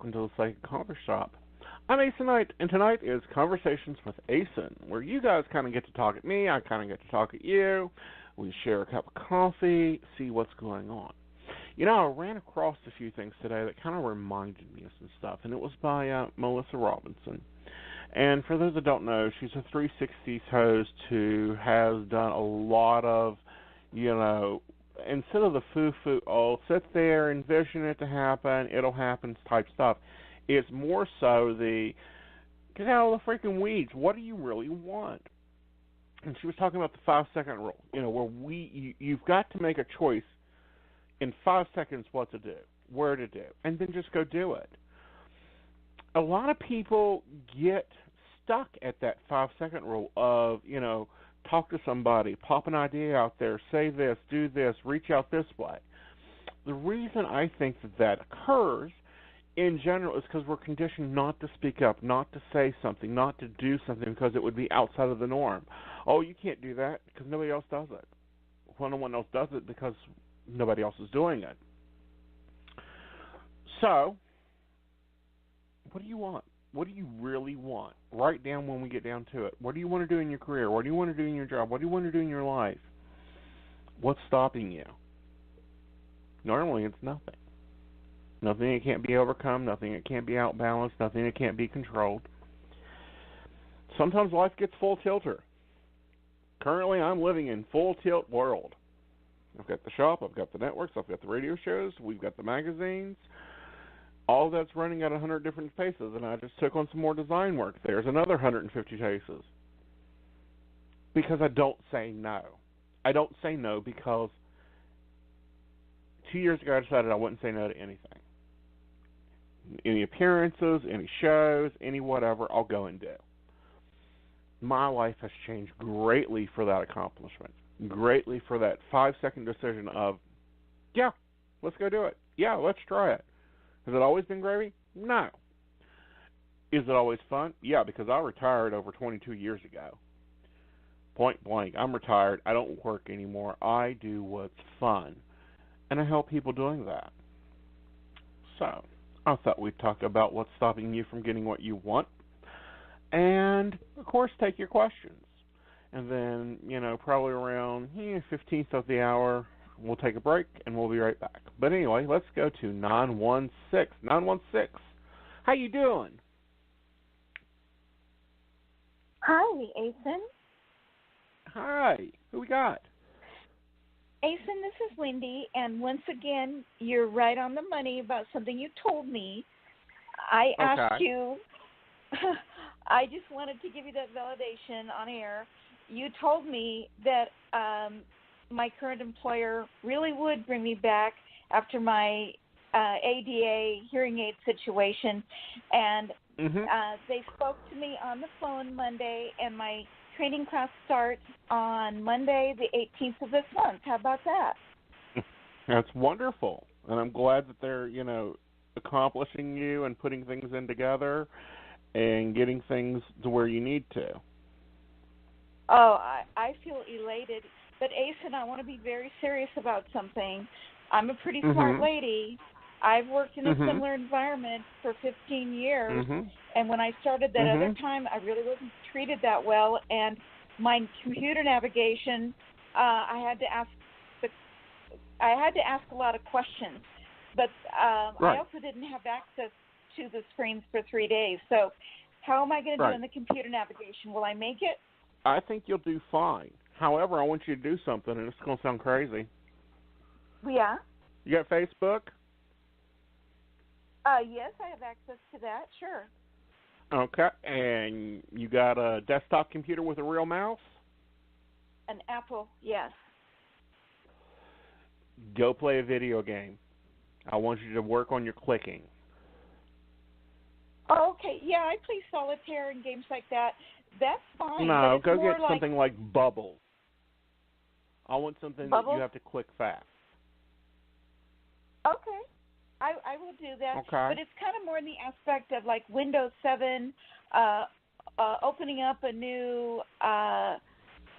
welcome to the Psychic Coffee Shop. I'm Aeson Knight, and tonight is Conversations with Aeson, where you guys kind of get to talk at me, I kind of get to talk at you. We share a cup of coffee, see what's going on. You know, I ran across a few things today that kind of reminded me of some stuff, and it was by Melissa Robinson. And for those that don't know, she's a 360s host who has done a lot of, instead of the foo-foo, sit there, envision it to happen, it'll happen type stuff. It's more so the, get out of the freaking weeds. What do you really want? And she was talking about the 5-second rule, where you've got to make a choice in 5 seconds what to do, where to do, and then just go do it. A lot of people get stuck at that 5-second rule of, talk to somebody, pop an idea out there, say this, do this, reach out this way. The reason I think that occurs in general is because we're conditioned not to speak up, not to say something, not to do something because it would be outside of the norm. Oh, you can't do that because nobody else does it. Well, no one else does it because nobody else is doing it. So, what do you want? What do you really want? Write down when we get down to it. What do you want to do in your career? What do you want to do in your job? What do you want to do in your life? What's stopping you? Normally, it's nothing. Nothing that can't be overcome, nothing that can't be outbalanced, nothing that can't be controlled. Sometimes life gets full tilter. Currently, I'm living in full tilt world. I've got the shop, I've got the networks, I've got the radio shows, we've got the magazines. All that's running at 100 different paces, and I just took on some more design work. There's another 150 paces. Because I don't say no. I don't say no because 2 years ago I decided I wouldn't say no to anything. Any appearances, any shows, any whatever, I'll go and do. My life has changed greatly for that accomplishment. Greatly for that 5-second decision of, yeah, let's go do it. Yeah, let's try it. Has it always been gravy? No. Is it always fun? Yeah, because I retired over 22 years ago. Point blank, I'm retired. I don't work anymore. I do what's fun. And I help people doing that. So, I thought we'd talk about what's stopping you from getting what you want. And, of course, take your questions. And then, probably around 15th of the hour, we'll take a break, and we'll be right back. But anyway, let's go to 916. 916, how you doing? Hi, Aeson. Hi. Who we got? Aeson, this is Wendy, and once again, you're right on the money about something you told me. I asked you, I just wanted to give you that validation on air. You told me that my current employer really would bring me back after my ADA hearing aid situation, and they spoke to me on the phone Monday, and my training class starts on Monday, the 18th of this month. How about that? That's wonderful, and I'm glad that they're, accomplishing you and putting things in together and getting things to where you need to. Oh, I feel elated. But, Aeson, I want to be very serious about something. I'm a pretty smart lady. I've worked in a similar environment for 15 years, and when I started that other time, I really wasn't treated that well, and my computer navigation, I had to ask a lot of questions, but I also didn't have access to the screens for 3 days. So how am I going to do in the computer navigation? Will I make it? I think you'll do fine. However, I want you to do something, and it's going to sound crazy. Yeah? You got Facebook? Yes, I have access to that, sure. Okay, and you got a desktop computer with a real mouse? An Apple, yes. Go play a video game. I want you to work on your clicking. Oh, okay, yeah, I play solitaire and games like that. That's fine. No, go get something like Bubble. I want something Bubble? that you have to click fast. Okay. I will do that. Okay. But it's kind of more in the aspect of like Windows 7, opening up a new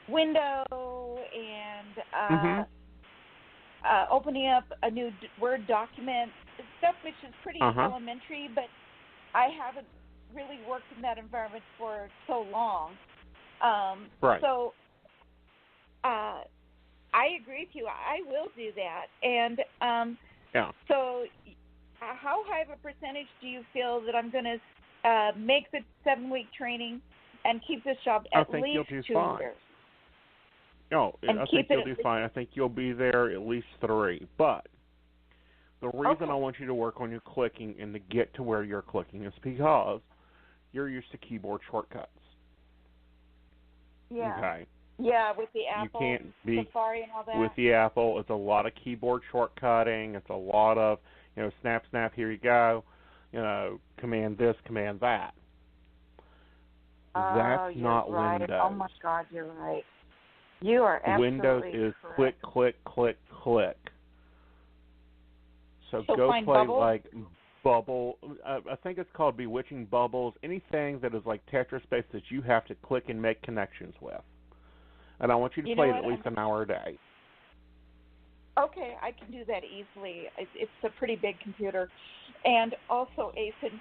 window and opening up a new Word document. stuff which is pretty elementary, but I haven't really worked in that environment for so long. Right. So I agree with you. I will do that. And so how high of a percentage do you feel that I'm going to make the 7-week training and keep this job at least 2 years? I think you'll do fine. No, I think you'll do fine. I think you'll be there at least 3. But the reason I want you to work on your clicking and to get to where you're clicking is because you're used to keyboard shortcuts. Yeah. Okay. Yeah, with the Apple, you can't be, Safari and all that. With the Apple, it's a lot of keyboard shortcutting. It's a lot of, snap, snap, here you go. Command this, command that. That's not right. Windows. Oh, my God, you're right. You are absolutely Windows is correct. click, click, click, click. So go play Bubble? like Bubble. I think it's called Bewitching Bubbles. Anything that is like Tetris-based that you have to click and make connections with. And I want you to play it at least an hour a day. Okay, I can do that easily. It's a pretty big computer. And also, Aeson,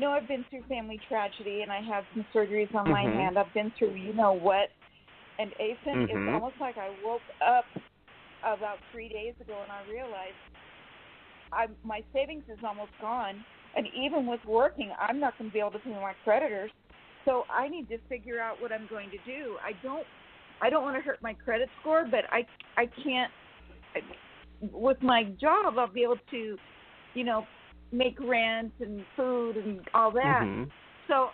I've been through family tragedy, and I have some surgeries on my hand. I've been through what. And Aeson, it's almost like I woke up about 3 days ago, and I realized my savings is almost gone. And even with working, I'm not going to be able to pay my creditors. So I need to figure out what I'm going to do. I don't want to hurt my credit score, but I can't. With my job, I'll be able to, make rent and food and all that. So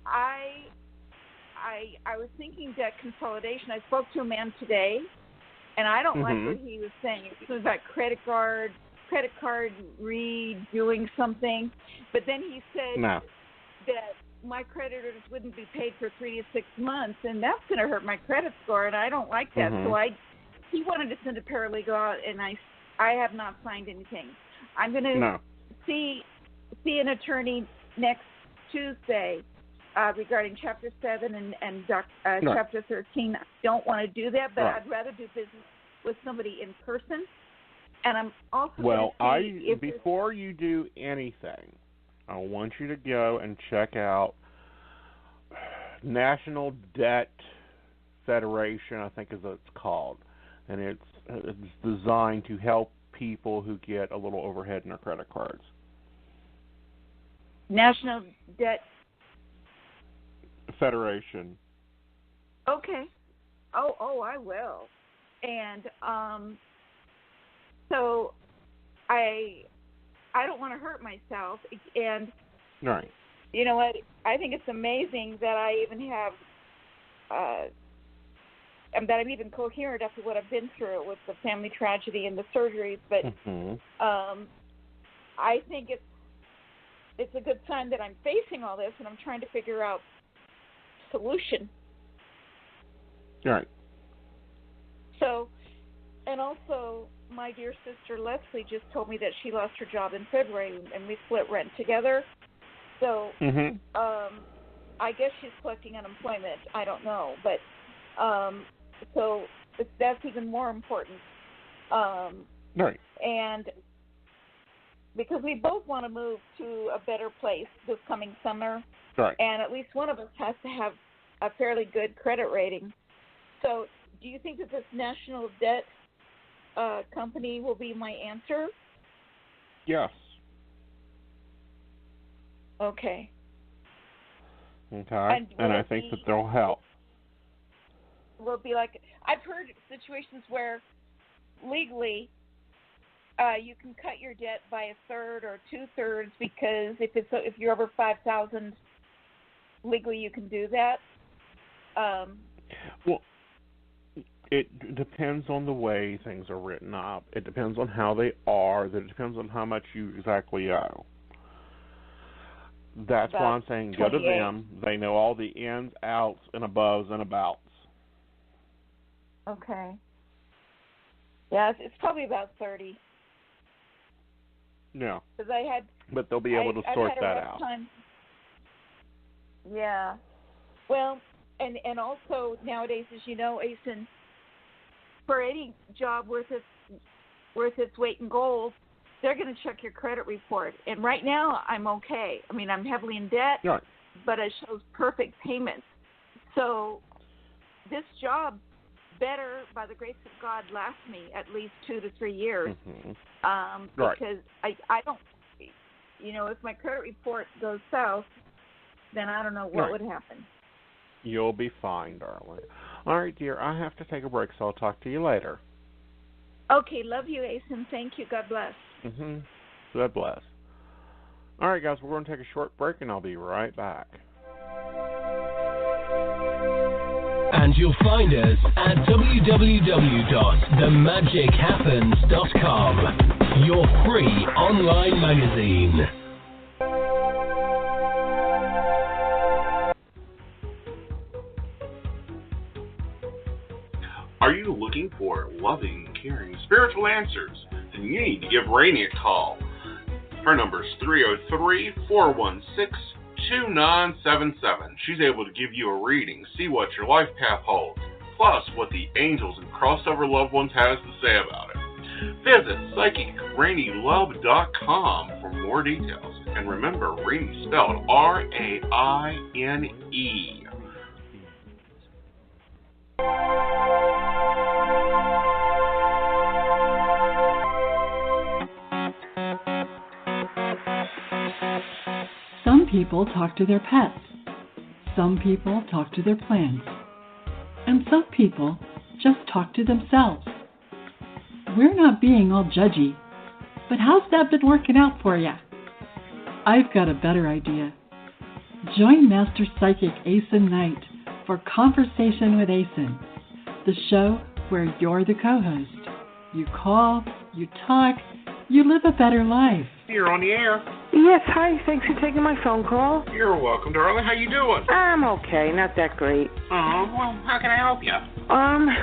I was thinking debt consolidation. I spoke to a man today, and I don't like what he was saying. It was about credit card redoing something. But then he said that my creditors wouldn't be paid for 3 to 6 months, and that's going to hurt my credit score, and I don't like that. So he wanted to send a paralegal out, and I have not signed anything. I'm going to see an attorney next Tuesday regarding Chapter 7 and Chapter 13. I don't want to do that, but I'd rather do business with somebody in person. And I'm also before you do anything, I want you to go and check out National Debt Federation, I think is what it's called. And it's designed to help people who get a little overhead in their credit cards. National Debt Federation. Okay. Oh, I will. And so I don't want to hurt myself. And right. You know what? I think it's amazing that I even have that I'm even coherent after what I've been through with the family tragedy and the surgeries. But I think it's a good sign that I'm facing all this and I'm trying to figure out solution. Right. So, and also my dear sister Leslie just told me that she lost her job in February and we split rent together. So, I guess she's collecting unemployment. I don't know, but so that's even more important. Right. And because we both want to move to a better place this coming summer, right. And at least one of us has to have a fairly good credit rating. So, do you think that this national debt company will be my answer? Yes. Okay. Okay. And I think that they'll help. Will it be like, I've heard situations where legally you can cut your debt by a third or 2/3 because if you're over 5,000, legally you can do that. Well, it depends on the way things are written up. It depends on how they are. It depends on how much you exactly owe. That's why I'm saying go to them. They know all the ins, outs, and aboves and abouts. Okay. Yeah, it's probably about 30. Yeah. Because but they'll be able to sort that out. Time. Yeah. Well, and also nowadays, as you know, Aeson, for any job worth its weight in gold, they're going to check your credit report. And right now, I'm okay. I mean, I'm heavily in debt, right. but it shows perfect payments. So this job better, by the grace of God, last me at least 2 to 3 years. Because I don't, if my credit report goes south, then I don't know what would happen. You'll be fine, darling. All right, dear, I have to take a break, so I'll talk to you later. Okay, love you, Aeson. Thank you. God bless. God bless. All right, guys, we're going to take a short break, and I'll be right back. And you'll find us at www.themagichappens.com, your free online magazine. Are you looking for loving, caring, spiritual answers? Then you need to give Rainey a call. Her number is 303-416-2977. She's able to give you a reading, see what your life path holds, plus what the angels and crossover loved ones has to say about it. Visit PsychicRaineylove.com for more details. And remember, Rainey spelled R-A-I-N-E. Some people talk to their pets. Some people talk to their plants. And some people just talk to themselves. We're not being all judgy, but how's that been working out for you? I've got a better idea. Join Master Psychic Aeson Knight for Conversation with Aeson, the show where you're the co-host. You call, you talk, you live a better life. You're on the air. Yes, hi. Thanks for taking my phone call. You're welcome, darling. How you doing? I'm okay. Not that great. Oh, well, how can I help you?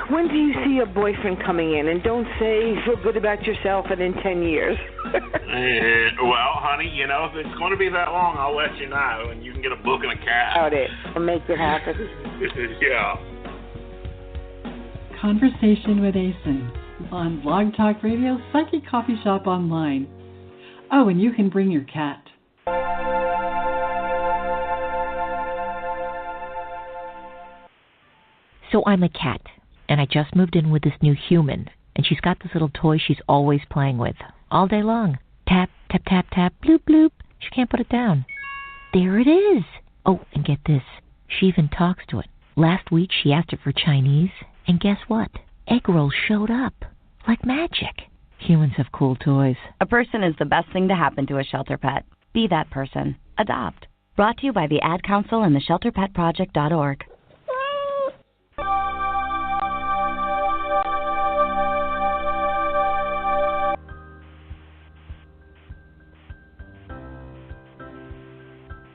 When do you see your boyfriend coming in? And don't say feel good about yourself and in 10 years. Well, honey, if it's going to be that long, I'll let you know, and you can get a book and a cab. About it. I'll make it happen. Yeah. Conversation with Aeson on Blog Talk Radio, Psychic Coffee Shop Online. Oh, and you can bring your cat. So I'm a cat, and I just moved in with this new human, and she's got this little toy she's always playing with, all day long. Tap, tap, tap, tap, bloop, bloop. She can't put it down. There it is. Oh, and get this. She even talks to it. Last week she asked it for Chinese, and guess what? Egg rolls showed up. Like magic. Humans have cool toys. A person is the best thing to happen to a shelter pet. Be that person. Adopt. Brought to you by the Ad Council and theshelterpetproject.org.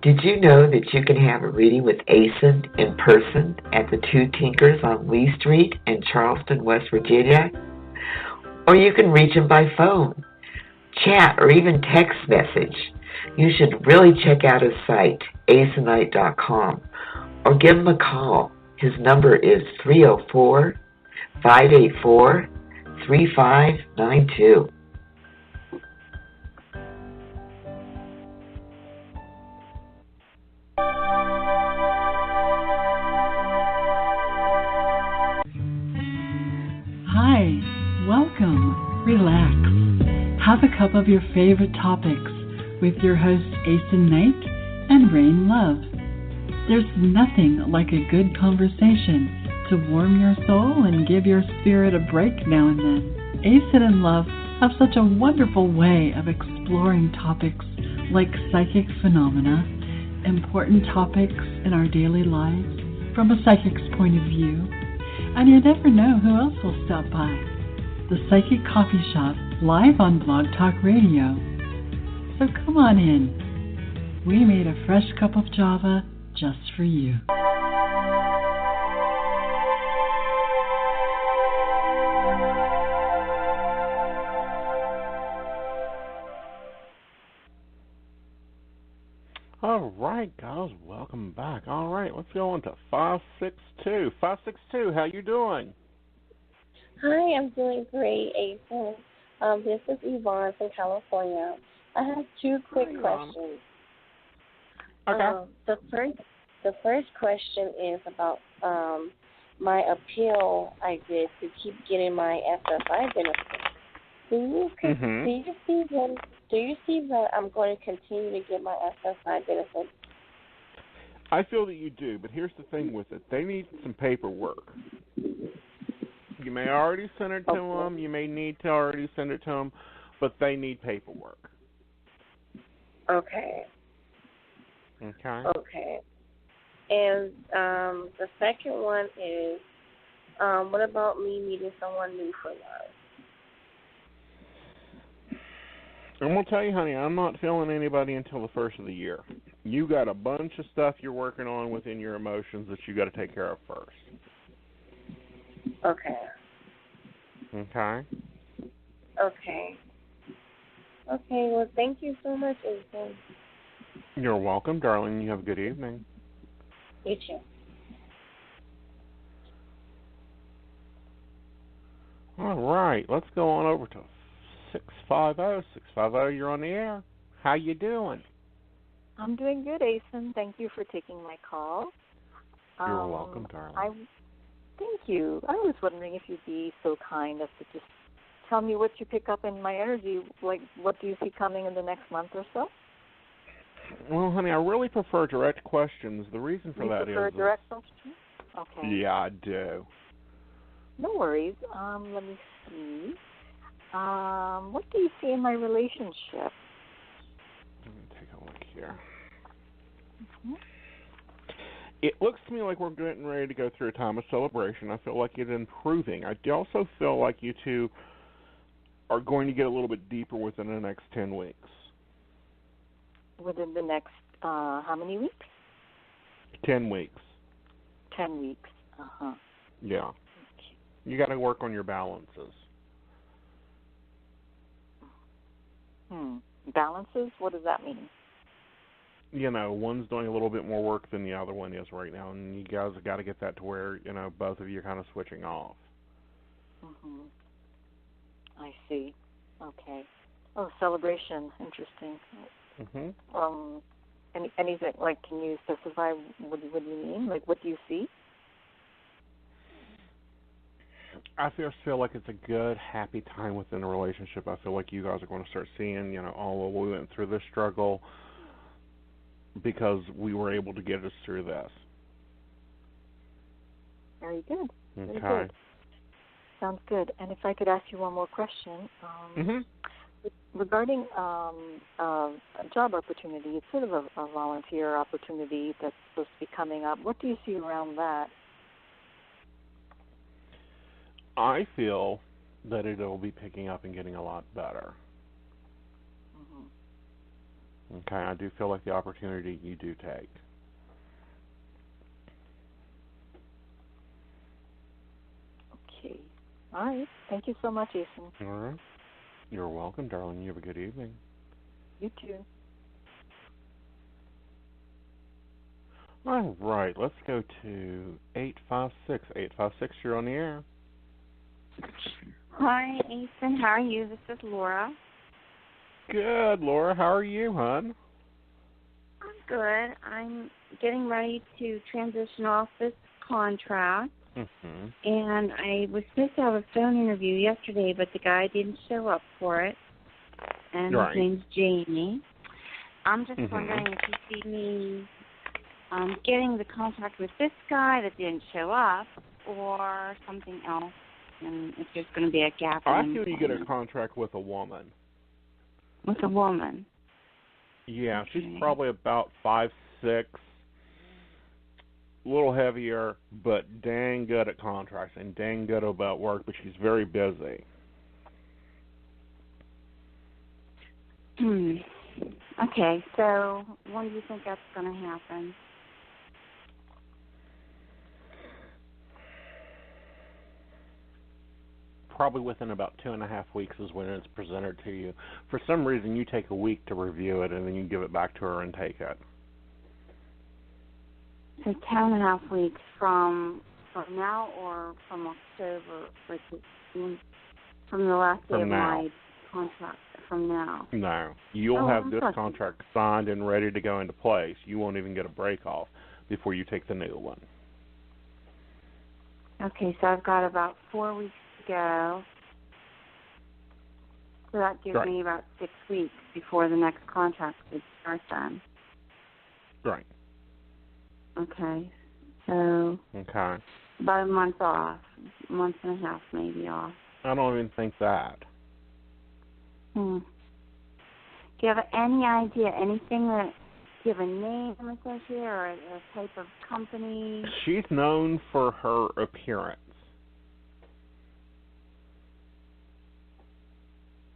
Did you know that you can have a reading with Aeson in person at the Two Tinkers on Lee Street in Charleston, West Virginia? Or you can reach him by phone, chat, or even text message. You should really check out his site, aesonknight.com, or give him a call. His number is 304-584-3592. Hi, welcome, relax, have a cup of your favorite topics with your hosts Aeson Knight and Rain Love. There's nothing like a good conversation to warm your soul and give your spirit a break now and then. Aeson and Love have such a wonderful way of exploring topics like psychic phenomena, important topics in our daily lives from a psychic's point of view, and you never know who else will stop by. The Psychic Coffee Shop, live on Blog Talk Radio. So come on in. We made a fresh cup of Java just for you. All right, guys, welcome back. All right, let's go on to 562. 562, how you doing? Hi, I'm doing great, Aeson. This is Yvonne from California. I have two quick questions. Okay. The first question is about my appeal I did to keep getting my SSI benefits. Do you see that I'm going to continue to get my SSI benefits? I feel that you do, but here's the thing with it. They need some paperwork. You may already send it to them. You may need to already send it to them, but they need paperwork. Okay. Okay. Okay. And the second one is, what about me meeting someone new for love? I'm going to tell you, honey, I'm not feeling anybody until the first of the year. You got a bunch of stuff you're working on within your emotions that you got to take care of first. Okay. Okay. Okay. Okay, well, thank you so much, Aeson. You're welcome, darling. You have a good evening. You too. All right, let's go on over to 650. 650, you're on the air. How you doing? I'm doing good, Aeson. Thank you for taking my call. You're welcome, darling. Thank you. I was wondering if you'd be so kind as to just tell me what you pick up in my energy. Like, what do you see coming in the next month or so? Well, honey, I really prefer direct questions. The reason for that is... You prefer direct questions? Okay. Yeah, I do. No worries. Let me see. What do you see in my relationship? Let me take a look here. It looks to me like we're getting ready to go through a time of celebration. I feel like it's improving. I also feel like you two are going to get a little bit deeper within the next 10 weeks. Within the next, how many weeks? 10 weeks. 10 weeks. Uh-huh. Yeah. Okay. You got to work on your balances. Balances? What does that mean? You know, one's doing a little bit more work than the other one is right now, and you guys have got to get that to where, you know, both of you are kind of switching off. I see. Okay. Oh, celebration. Interesting. Anything, like, can you specify what do you mean? Like, what do you see? I feel like it's a good, happy time within a relationship. I feel like you guys are going to start seeing, you know, all we went through this struggle because we were able to get us through this. Very good. Okay. Very good. Sounds good. And if I could ask you one more question. Regarding a job opportunity, it's sort of a volunteer opportunity that's supposed to be coming up. What do you see around that? I feel that it'll be picking up and getting a lot better. Okay, I do feel like the opportunity you do take. Okay. All right. Thank you so much, Aeson. All right. You're welcome, darling. You have a good evening. You too. All right. Let's go to 856. 856, you're on the air. Hi, Aeson. How are you? This is Laura. Good, Laura. How are you, hon? I'm good. I'm getting ready to transition off this contract. And I was supposed to have a phone interview yesterday, but the guy didn't show up for it. And his name's Jamie. I'm just wondering if you see me getting the contract with this guy that didn't show up or something else. And if there's going to be a gap. I feel you get a contract with a woman. With a woman? Yeah, she's probably about 5'6", a little heavier, but dang good at contracts and dang good about work, but she's very busy. Okay, so when do you think that's going to happen? Probably within about 2.5 weeks is when it's presented to you. For some reason, you take a week to review it, and then you give it back to her and take it. So 10.5 weeks from now or from October, from the last day of my contract from now? No. You'll have this contract signed and ready to go into place. You won't even get a break off before you take the new one. Okay, so I've got about 4 weeks to go. So that gives me about 6 weeks before the next contract would start then. Right. Okay. So about a month off, a month and a half maybe off. I don't even think that. Do you have any idea, anything that, do you have a name associated or a type of company? She's known for her appearance.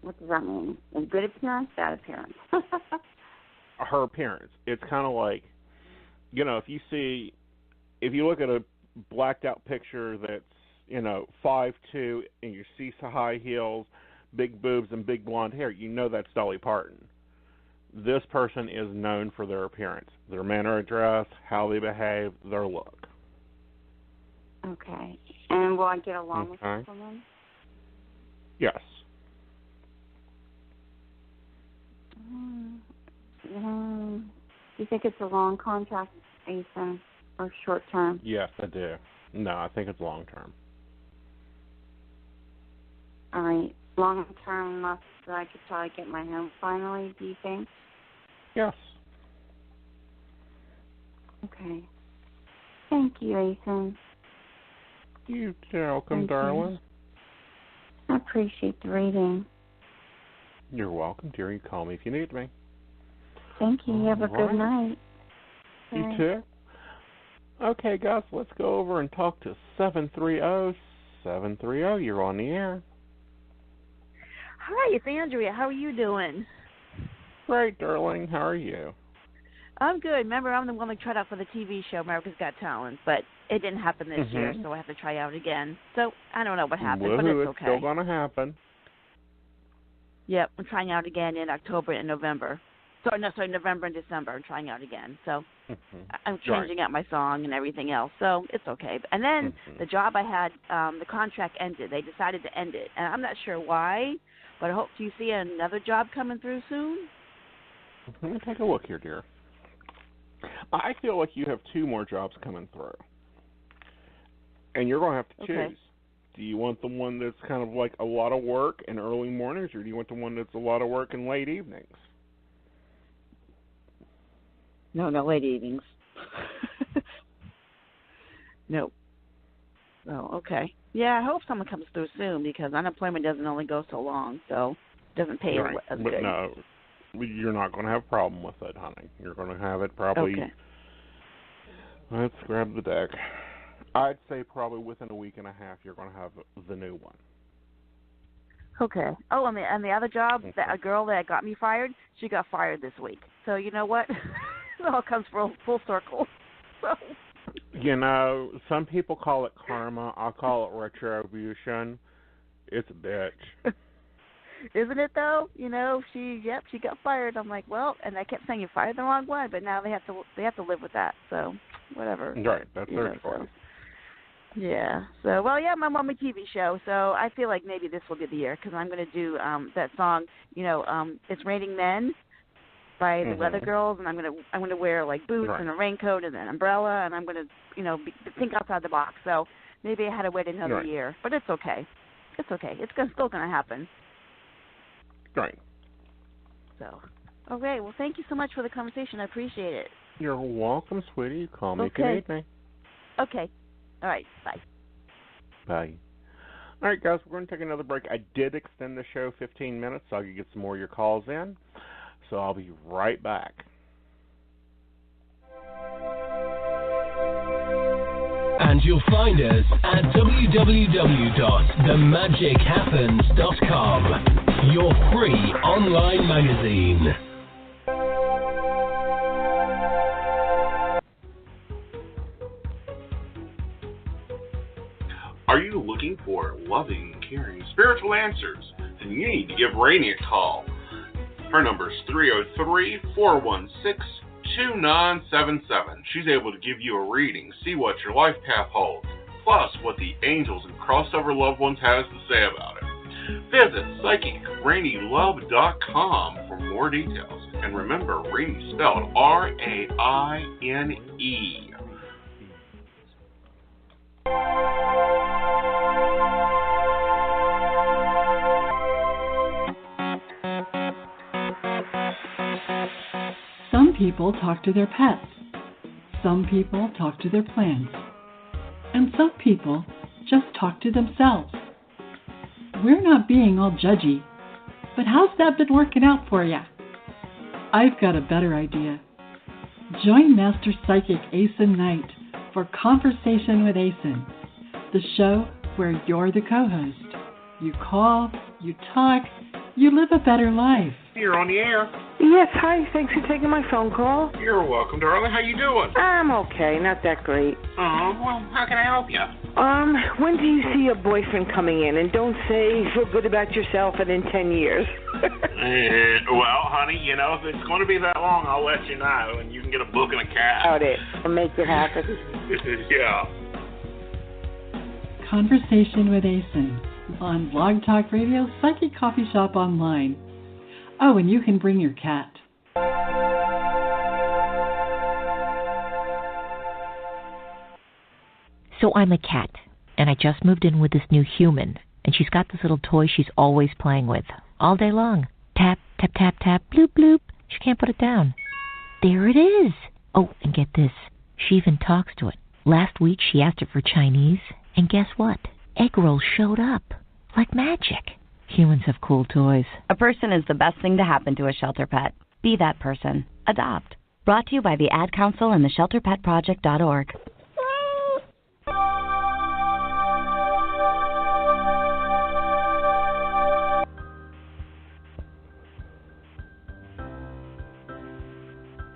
What does that mean? A good appearance, bad appearance? Her appearance. It's kind of like, if you look at a blacked out picture that's, 5'2", and you see some high heels, big boobs, and big blonde hair, that's Dolly Parton. This person is known for their appearance, their manner of dress, how they behave, their look. Okay. And will I get along with this woman? Yes. Do you think it's a long contract, Aeson, or short term? Yes, I do. No, I think it's long term. All right. Long term enough that I could probably get my home finally, do you think? Yes. Okay. Thank you, Aeson. You're welcome, darling. I appreciate the reading. You're welcome, dear. You call me if you need me. Thank you. You have a good night. You too. Okay, guys, let's go over and talk to 730. 730, you're on the air. Hi, it's Andrea. How are you doing? Great, darling. How are you? I'm good. Remember, I'm the one that tried out for the TV show America's Got Talent, but it didn't happen this year, so I have to try out again. So I don't know what happened, but it's okay. It's still going to happen. Yep, I'm trying out again in October and November. November and December. I'm trying out again. So I'm changing out my song and everything else. So it's okay. And then the job I had, the contract ended. They decided to end it, and I'm not sure why. But I hope you see another job coming through soon. Let me take a look here, dear. I feel like you have 2 more jobs coming through. And you're going to have to choose. Do you want the one that's kind of like a lot of work in early mornings, or do you want the one that's a lot of work in late evenings? No, late evenings. No. Oh, okay. Yeah, I hope someone comes through soon because unemployment doesn't only go so long, so it doesn't pay as good. No, you're not going to have a problem with it, honey. You're going to have it probably. Okay. Let's grab the deck. I'd say probably within a week and a half you're going to have the new one. Okay. Oh, and the other job, a girl that got me fired, she got fired this week. So you know what? It all comes full circle. So. Some people call it karma. I call it retribution. It's a bitch. Isn't it though? She got fired. I'm like, well, and I kept saying you fired the wrong one, but now they have to live with that. So whatever. Right, that's their choice. So. Yeah. So, well, yeah, I'm on my TV show, so I feel like maybe this will be the year because I'm going to do that song. It's Raining Men by the Weather Girls, and I'm going to wear like boots and a raincoat and an umbrella, and I'm going to think outside the box. So maybe I had to wait another year, but it's okay. It's okay. It's still going to happen. Right. So, okay. Well, thank you so much for the conversation. I appreciate it. You're welcome, sweetie. You call me if you need me. Okay. All right. Bye. Bye. All right, guys, we're going to take another break. I did extend the show 15 minutes so I could get some more of your calls in. So I'll be right back. And you'll find us at www.themagichappens.com, your free online magazine. Are you looking for loving, caring, spiritual answers? Then you need to give Rainey a call. Her number is 303-416-2977. She's able to give you a reading, see what your life path holds, plus what the angels and crossover loved ones has to say about it. Visit PsychicRainyLove.com for more details. And remember, Rainy spelled R-A-I-N-E. Some people talk to their pets. Some people talk to their plants. And some people just talk to themselves. We're not being all judgy, but how's that been working out for you? I've got a better idea. Join Master Psychic Aeson Knight for Conversation with Aeson, the show where you're the co-host. You call, you talk, you live a better life. You're on the air. Yes, hi. Thanks for taking my phone call. You're welcome, darling. How you doing? I'm okay. Not that great. Oh, well, how can I help you? When do you see your boyfriend coming in? And don't say feel good about yourself and in 10 years. Well, honey, you know, if it's going to be that long, I'll let you know, and you can get a book and a cab. About it. I'll make it happen. Yeah. Conversation with Aeson on Blog Talk Radio, Psychic Coffee Shop Online. Oh, and you can bring your cat. So I'm a cat, and I just moved in with this new human, and she's got this little toy she's always playing with, all day long. Tap, tap, tap, tap, bloop, bloop. She can't put it down. There it is. Oh, and get this. She even talks to it. Last week she asked it for Chinese, and guess what? Egg rolls showed up. Like magic. Humans have cool toys. A person is the best thing to happen to a shelter pet. Be that person. Adopt. Brought to you by the Ad Council and the ShelterPetProject.org.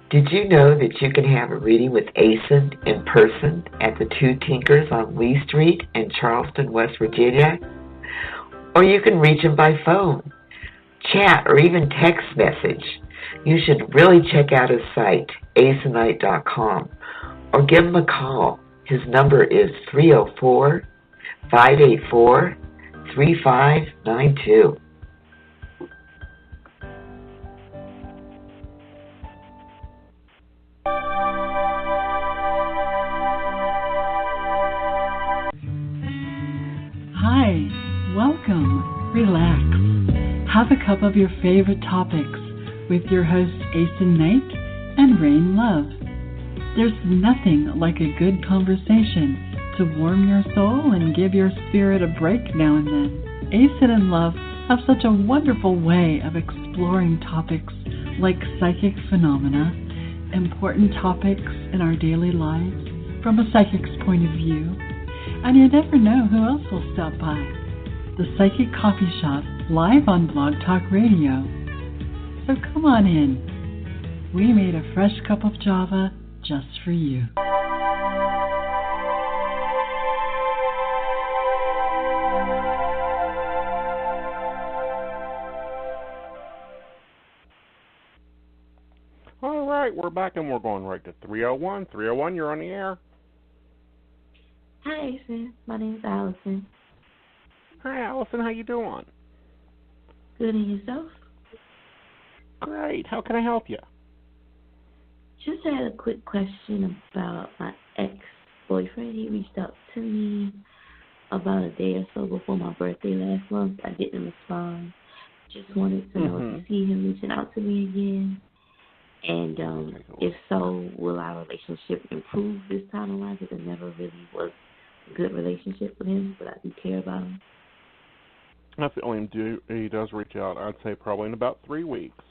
Did you know that you can have a reading with Aeson in person at the Two Tinkers on Lee Street in Charleston, West Virginia? Or you can reach him by phone, chat, or even text message. You should really check out his site, aesonknight.com, or give him a call. His number is 304-584-3592. Hi, welcome, relax, have a cup of your favorite topics with your hosts Aeson Knight and Rain Love. There's nothing like a good conversation to warm your soul and give your spirit a break now and then. Aeson and Love have such a wonderful way of exploring topics like psychic phenomena, important topics in our daily lives from a psychic's point of view. And you never know who else will stop by. The Psychic Coffee Shop, live on Blog Talk Radio. So come on in. We made a fresh cup of Java just for you. All right, we're back and we're going right to 301. 301, you're on the air. Hi, Aeson. My name's Allison. Hi, Allison. How you doing? Good, and yourself? Great. How can I help you? Just had a quick question about my ex-boyfriend. He reached out to me about a day or so before my birthday last month. I didn't respond. Just wanted to know if you see him reaching out to me again. And if so, will our relationship improve this time around? Because it never really was a good relationship with him, but I do care about him. That's the only he does reach out, I'd say probably in about 3 weeks.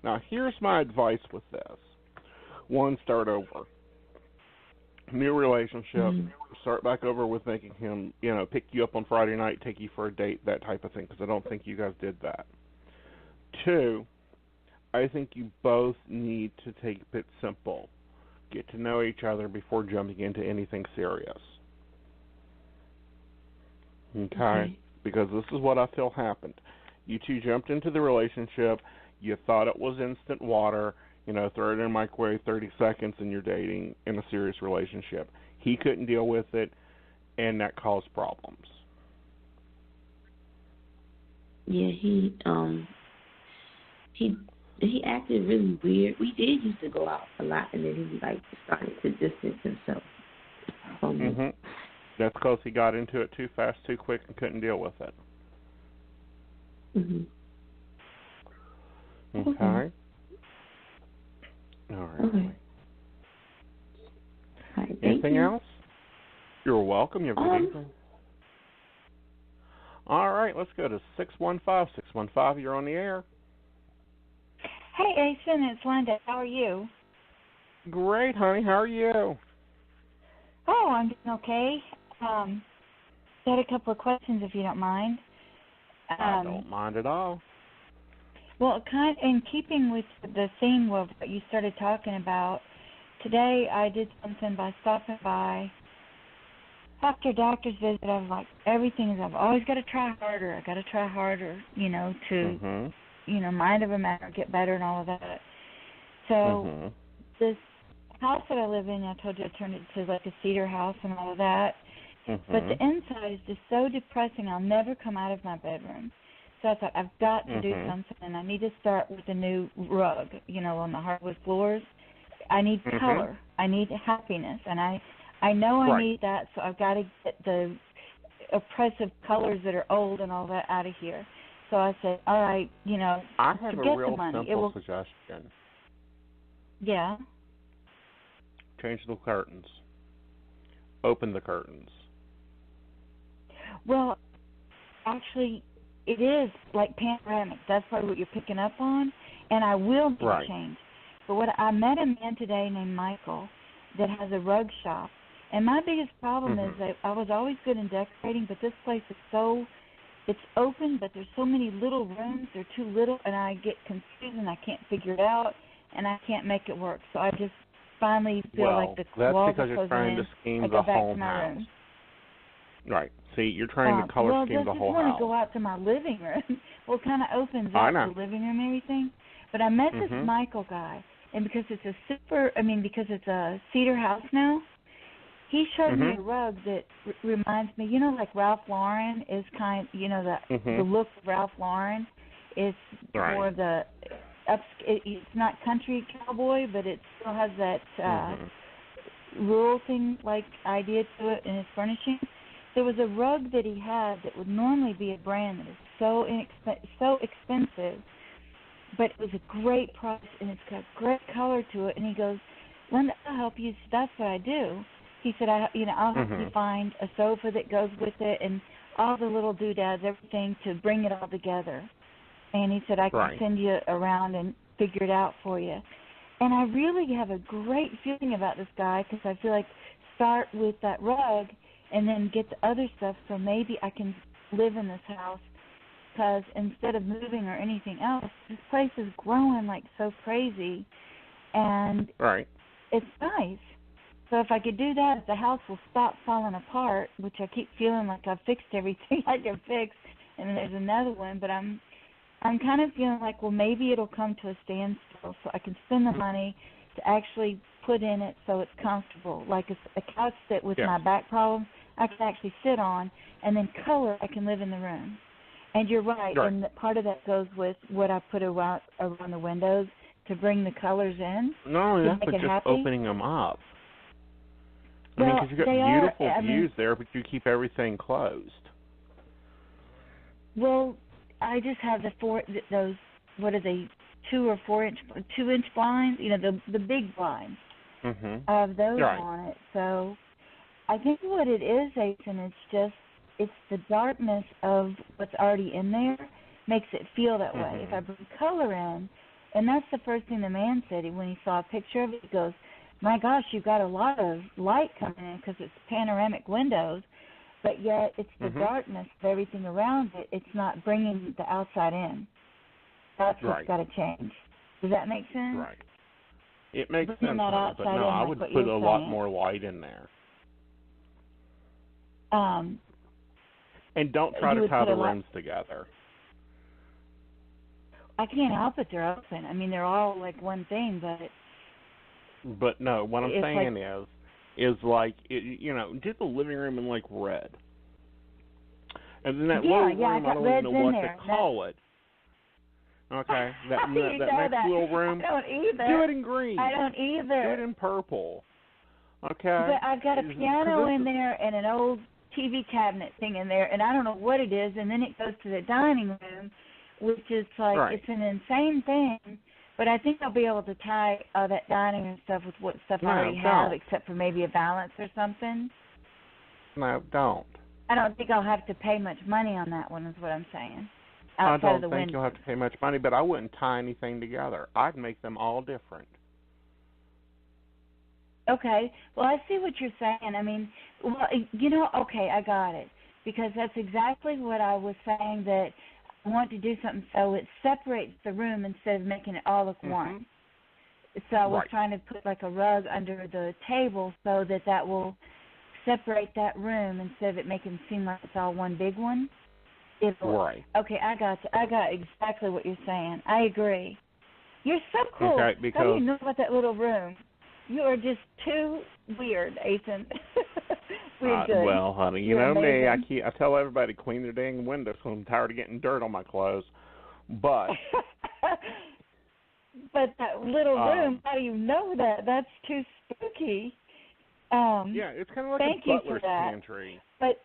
Now, here's my advice with this. One, start over. New relationship, start back over with making him, pick you up on Friday night, take you for a date, that type of thing, because I don't think you guys did that. 2, I think you both need to take it simple. Get to know each other before jumping into anything serious. Okay? Because this is what I feel happened. You two jumped into the relationship. You thought it was instant water. Throw it in a microwave 30 seconds and you're dating in a serious relationship. He couldn't deal with it, and that caused problems. Yeah, he acted really weird. We did used to go out a lot, and then he like started to distance himself from me. Mhm. That's because he got into it too fast, too quick, and couldn't deal with it. Mhm. Okay. All right. Okay. All right, Anything you. else? You're welcome. You have a good evening. All right, let's go to 615. 615, you're on the air. Hey, Aeson, it's Linda. How are you? Great, honey. How are you? Oh, I'm doing okay. Got a couple of questions, if you don't mind. I don't mind at all. Well, kind of in keeping with the theme of what you started talking about, today I did something by stopping by. After a doctor's visit, I was like, I've always got to try harder. I got to try harder, to, mind over matter, get better and all of that. So this house that I live in, I told you I turned it to like a cedar house and all of that. But the inside is just so depressing. I'll never come out of my bedroom. So I thought, I've got to do something, and I need to start with a new rug, on the hardwood floors. I need color. I need happiness, and I know I need that, so I've got to get the oppressive colors that are old and all that out of here. So I said, all right, I have forget a real the money. simple suggestion. Yeah. Change the curtains. Open the curtains. Well, actually, it is like panoramic. That's probably what you're picking up on, and I will make a change. But I met a man today named Michael that has a rug shop, and my biggest problem is that I was always good in decorating, but this place is it's open, but there's so many little rooms. They're too little, and I get confused, and I can't figure it out, and I can't make it work. So I just finally feel like the walls are closing in. I go back to my room. Right. See, you're trying to color scheme the whole house. I just want to go out to my living room. Well, it kind of opens up the living room and everything. But I met this Michael guy, and because it's a cedar house now, he showed me a rug that reminds me, like Ralph Lauren is the look of Ralph Lauren. It's more the it's not country cowboy, but it still has that rural thing like idea to it in its furnishing. There was a rug that he had that would normally be a brand that is so expensive, but it was a great price, and it's got great color to it. And he goes, Linda, I'll help you. That's what I do. He said, I'll help you find a sofa that goes with it and all the little doodads, everything to bring it all together. And he said, I can send you around and figure it out for you. And I really have a great feeling about this guy because I feel like start with that rug and then get the other stuff, so maybe I can live in this house, because instead of moving or anything else, this place is growing like so crazy, and it's nice. So if I could do that, the house will stop falling apart, which I keep feeling like I've fixed everything I can fix, and then there's another one, but I'm kind of feeling like, well, maybe it'll come to a standstill, so I can spend the money to actually put in it so it's comfortable, like a couch that with my back problems, I can actually sit on, and then color, I can live in the room. And you're right, and part of that goes with what I put around the windows to bring the colors in. Not only that, but just opening them up. I mean, because you've got beautiful views there, but you keep everything closed. Well, I just have those, what are they, 2 or 4 inch, 2-inch blinds, the big blinds. I have those on it, so I think what it is, Aeson, it's the darkness of what's already in there makes it feel that way. If I bring color in, and that's the first thing the man said when he saw a picture of it, he goes, my gosh, you've got a lot of light coming in because it's panoramic windows, but yet it's the darkness of everything around it. It's not bringing the outside in. That's what's got to change. Does that make sense? Right. It makes sense, but no, I would put a lot more light in there. And don't try to tie the rooms together. I can't help it. They're open. I mean, they're all like one thing, but... But no, what I'm saying is like, do the living room in like red. And then that little room, I don't even know what to call it. Okay, that next little room. I don't either. Do it in green. I don't either. Do it in purple. Okay. But I've got a piano in there and an old TV cabinet thing in there, and I don't know what it is. And then it goes to the dining room, which is like it's an insane thing. But I think I'll be able to tie that dining room stuff with what stuff I already have, except for maybe a balance or something. No, don't. I don't think I'll have to pay much money on that one, is what I'm saying. I don't think you'll have to pay much money, but I wouldn't tie anything together. I'd make them all different. Okay. Well, I see what you're saying. I mean, well, you know, okay, I got it. Because that's exactly what I was saying, that I want to do something so it separates the room instead of making it all look one. So I was trying to put like a rug under the table so that will separate that room instead of it making it seem like it's all one big one. Okay, I got exactly what you're saying. I agree. You're so cool. Okay, because how do you know about that little room? You are just too weird, Aeson. Well, honey, you know me. I tell everybody to clean their dang windows because I'm tired of getting dirt on my clothes. But but that little room, how do you know that? That's too spooky. Yeah, it's kind of like a butler's pantry. But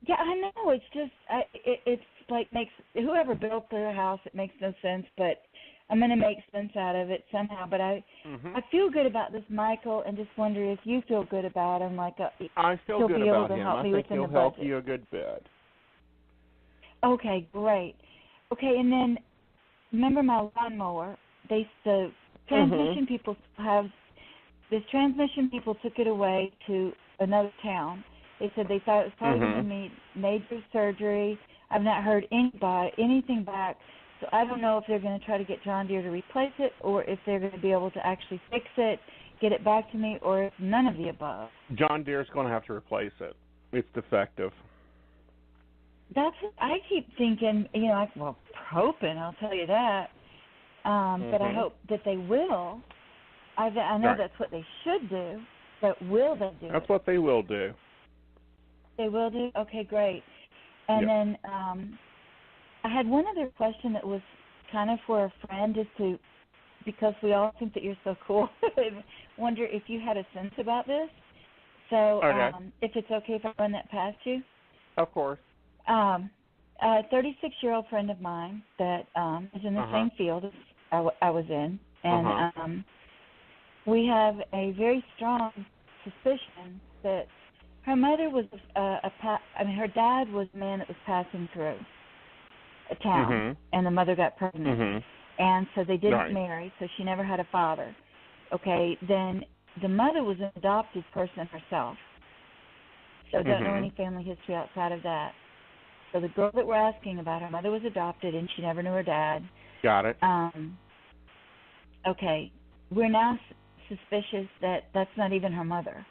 yeah, I know. It's just it's like makes whoever built their house. It makes no sense, but I'm going to make sense out of it somehow. But I feel good about this, Michael, and just wonder if you feel good about him. Like I feel good about him. I think he'll help you a good bit. Okay, great. Okay, and then remember my lawnmower? The transmission people have this transmission people took it away to another town. They said they thought it was probably going to need major surgery. I've not heard anything back. So I don't know if they're going to try to get John Deere to replace it or if they're going to be able to actually fix it, get it back to me, or if none of the above. John Deere's going to have to replace it. It's defective. That's what I keep thinking, you know, hoping, I'll tell you that. But I hope that they will. I know that's what they should do, but will they do That's what they will do. They will do? Okay, great. And then I had one other question that was kind of for a friend, because we all think that you're so cool. I wonder if you had a sense about this. So if it's okay if I run that past you? Of course. A 36-year-old friend of mine that is in the same field as I was in, and we have a very strong suspicion that her mother was her dad was a man that was passing through a town, and the mother got pregnant, and so they didn't marry, so she never had a father. Okay, then the mother was an adopted person herself, so don't know any family history outside of that. So the girl that we're asking about, her mother was adopted, and she never knew her dad. Got it. Okay, we're now suspicious that that's not even her mother.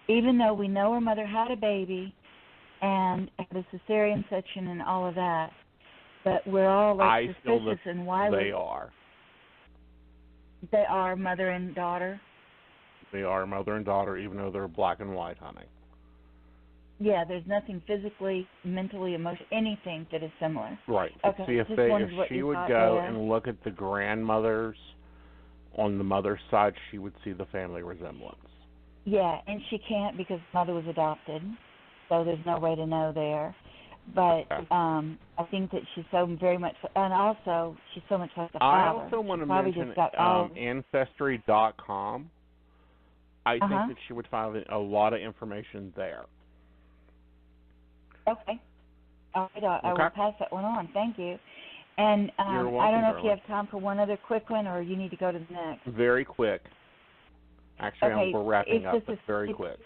Even though we know her mother had a baby and had a cesarean section and all of that, but we're all suspicious. And why they are? They are mother and daughter. They are mother and daughter, even though they're black and white, honey. Yeah, there's nothing physically, mentally, emotionally, anything that is similar. Right. Okay. See, if she would go and look at the grandmothers on the mother's side, she would see the family resemblance. Yeah, and she can't because mother was adopted, so there's no way to know there. But I think that she's so very much, and also she's so much like the father. I also want to mention Ancestry.com. I think that she would find a lot of information there. Okay. All right, I will pass that one on. Thank you. And You're welcome, I don't know if darling. you have time for one other quick one, or you need to go to the next. Very quick. Actually, we're wrapping up, but very quick.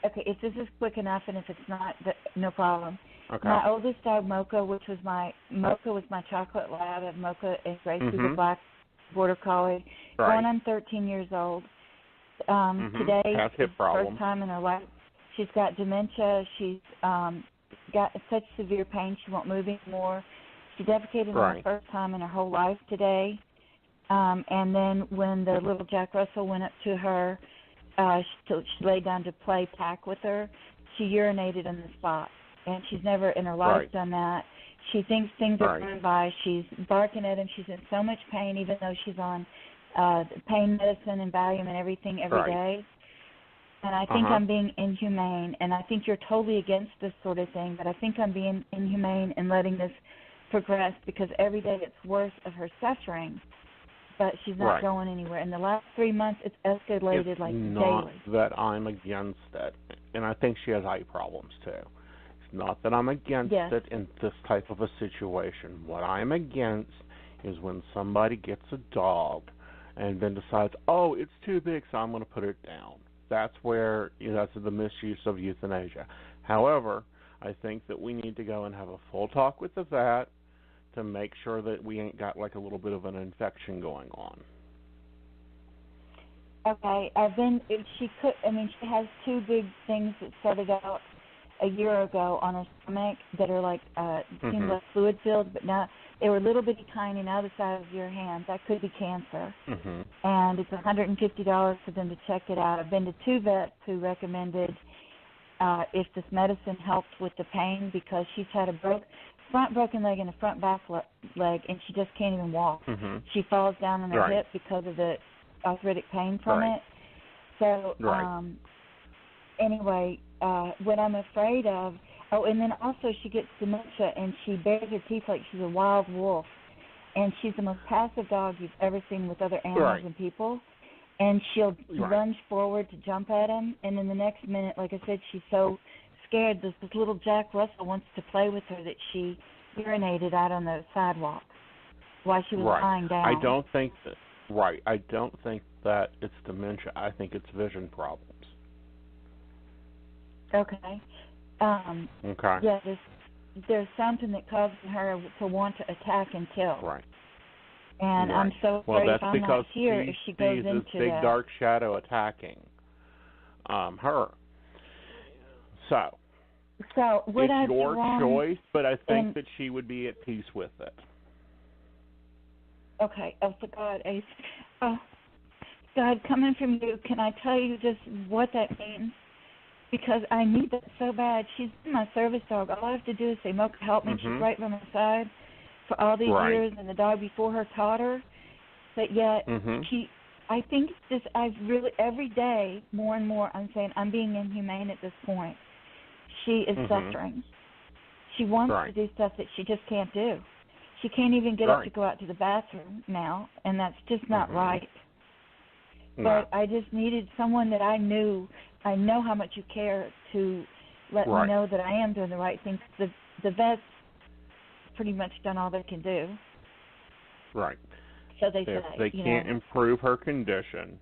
Okay, if this is quick enough, and if it's not, no problem. Okay. My oldest dog, Mocha, was my chocolate lab, and Mocha and Gracie, the black border collie, going on 13 years old. Today, has hip problems. First time in her life. She's got dementia. She's got such severe pain she won't move anymore. She defecated for the first time in her whole life today. And then when the little Jack Russell went up to her, she laid down to play pack with her, she urinated on the spot. and she's never in her life done that. She thinks things are going by. She's barking at him. She's in so much pain, even though she's on pain medicine and Valium and everything every day. And I think I'm being inhumane, and I think you're totally against this sort of thing, but I think I'm being inhumane and letting this progress because every day it's worse of her suffering, but she's not going anywhere. In the last 3 months, it's escalated it's like not daily. That I'm against it, and I think she has eye problems too. It's not that I'm against it in this type of a situation. What I'm against is when somebody gets a dog and then decides, oh, it's too big, so I'm going to put it down. That's where that's the misuse of euthanasia. However, I think that we need to go and have a full talk with the vet to make sure that we ain't got like a little bit of an infection going on. Okay, she has two big things that started out a year ago on her stomach that are like seem like fluid filled, but now they were little bitty tiny, now the size of your hand. That could be cancer. And it's $150 for them to check it out. I've been to 2 vets who recommended if this medicine helps with the pain because she's had a front broken leg and a front back leg, and she just can't even walk. She falls down on her hip because of the arthritic pain from it. So anyway, what I'm afraid of, and then also she gets dementia and she bares her teeth like she's a wild wolf. And she's the most passive dog you've ever seen with other animals and people. And she'll lunge forward to jump at him, and then the next minute, like I said, she's so scared. This little Jack Russell wants to play with her that she urinated out on the sidewalk while she was lying down. I don't think that it's dementia. I think it's vision problems. Okay. Yeah, there's something that causes her to want to attack and kill. And I'm so afraid if I'm not here, if she goes into this big dark shadow attacking her. So would it's your choice, but I think that she would be at peace with it. Okay. Oh, for God, Ace. Oh, God, coming from you, can I tell you just what that means? Because I need that so bad. She's my service dog. All I have to do is say, Mocha, help me. She's right by my side for all these years, and the dog before her taught her. But yet, I think it's just, every day, more and more, I'm saying, I'm being inhumane at this point. She is suffering. She wants to do stuff that she just can't do. She can't even get up to go out to the bathroom now, and that's just not right. But I just needed someone that I knew. I know how much you care to let me know that I am doing the right thing. The vets pretty much done all they can do. So they say. If they can't improve her condition,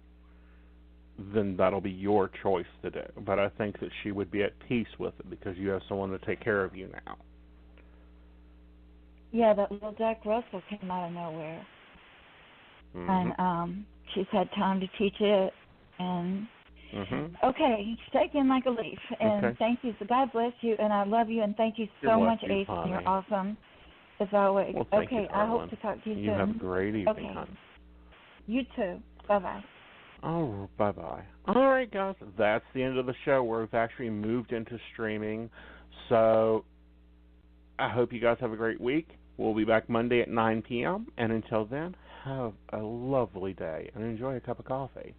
then that'll be your choice to do. But I think that she would be at peace with it because you have someone to take care of you now. Yeah, that little Jack Russell came out of nowhere. And she's had time to teach it. And okay, take in like a leaf. And thank you. So God bless you, and I love you, and thank you so much, Ace. You're awesome as always. Well, thank you, I hope to talk to you soon. You have a great evening, hon. You too. Bye-bye. Oh, bye-bye. All right, guys, that's the end of the show. We've actually moved into streaming, so I hope you guys have a great week. We'll be back Monday at 9 p.m., and until then, have a lovely day and enjoy a cup of coffee.